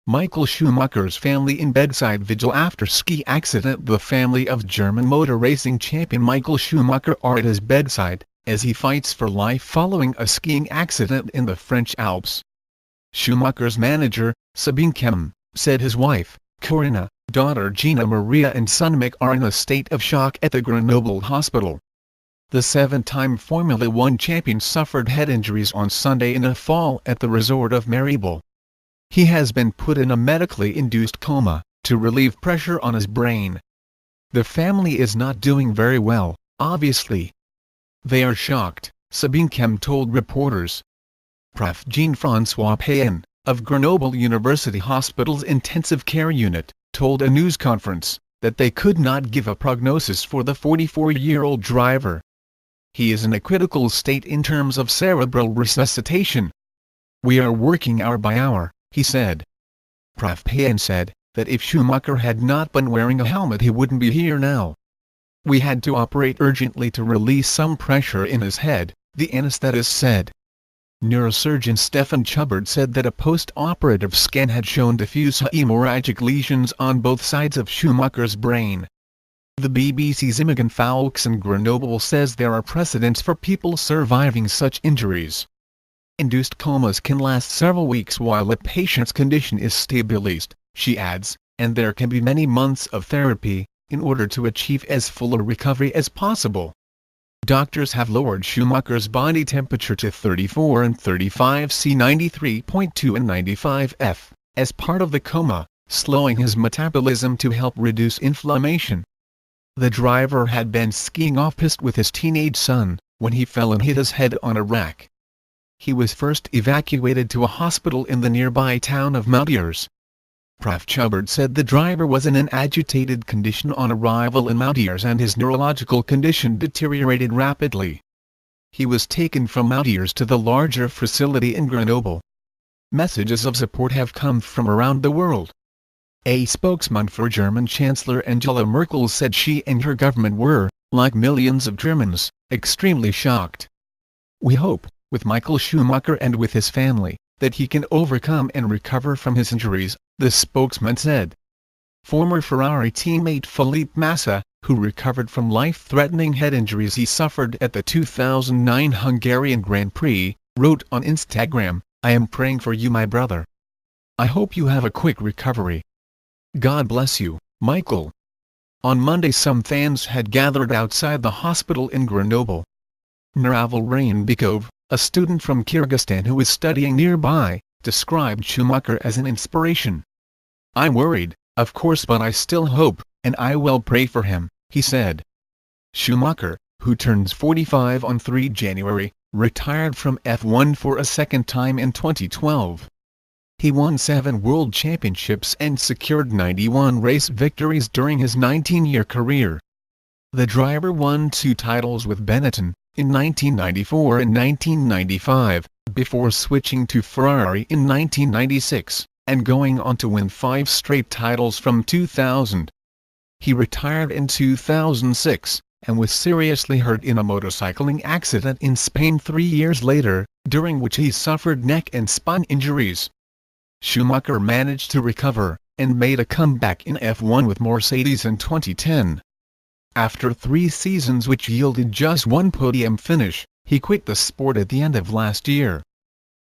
Michael Schumacher's family in Bedside Vigil after ski accident. The family of German motor racing champion Michael Schumacher are at his bedside, as he fights for life following a skiing accident in the French Alps. Schumacher's manager, Sabine Kemm, said his wife, Corinna, daughter Gina Maria and son Mick are in a state of shock at the Grenoble hospital. The seven-time Formula One champion suffered head injuries on Sunday in a fall at the resort of Maribel. He has been put in a medically induced coma, to relieve pressure on his brain. The family is not doing very well, obviously. They are shocked, Sabine Kemm told reporters. Prof. Jean-François Payen, of Grenoble University Hospital's intensive care unit, told a news conference that they could not give a prognosis for the 44-year-old driver. He is in a critical state in terms of cerebral resuscitation. We are working hour by hour, he said. Prof. Payen said that if Schumacher had not been wearing a helmet he wouldn't be here now. We had to operate urgently to release some pressure in his head, the anesthetist said. Neurosurgeon Stefan Chubbard said that a post-operative scan had shown diffuse hemorrhagic lesions on both sides of Schumacher's brain. The BBC's Imogen Foulkes in Grenoble says there are precedents for people surviving such injuries. Induced comas can last several weeks while a patient's condition is stabilized, she adds, and there can be many months of therapy, in order to achieve as full a recovery as possible. Doctors have lowered Schumacher's body temperature to 34 and 35 C 93.2 and 95 F, as part of the coma, slowing his metabolism to help reduce inflammation. The driver had been skiing off-piste with his teenage son, when he fell and hit his head on a rack. He was first evacuated to a hospital in the nearby town of Moutiers. Prof. Chubbard said the driver was in an agitated condition on arrival in Moutiers and his neurological condition deteriorated rapidly. He was taken from Moutiers to the larger facility in Grenoble. Messages of support have come from around the world. A spokesman for German Chancellor Angela Merkel said she and her government were, like millions of Germans, extremely shocked. We hope, with Michael Schumacher and with his family, that he can overcome and recover from his injuries, the spokesman said. Former Ferrari teammate Felipe Massa, who recovered from life-threatening head injuries he suffered at the 2009 Hungarian Grand Prix, wrote on Instagram, "I am praying for you, my brother. I hope you have a quick recovery. God bless you, Michael." On Monday some fans had gathered outside the hospital in Grenoble. Nuravel Rainbekov, a student from Kyrgyzstan who was studying nearby, described Schumacher as an inspiration. "I'm worried, of course, but I still hope, and I will pray for him," he said. Schumacher, who turns 45 on 3 January, retired from F1 for a second time in 2012. He won 7 world championships and secured 91 race victories during his 19-year career. The driver won 2 titles with Benetton, in 1994 and 1995, before switching to Ferrari in 1996, and going on to win 5 straight titles from 2000. He retired in 2006, and was seriously hurt in a motorcycling accident in Spain 3 years later, during which he suffered neck and spine injuries. Schumacher managed to recover, and made a comeback in F1 with Mercedes in 2010. After 3 seasons which yielded just 1 podium finish, he quit the sport at the end of last year.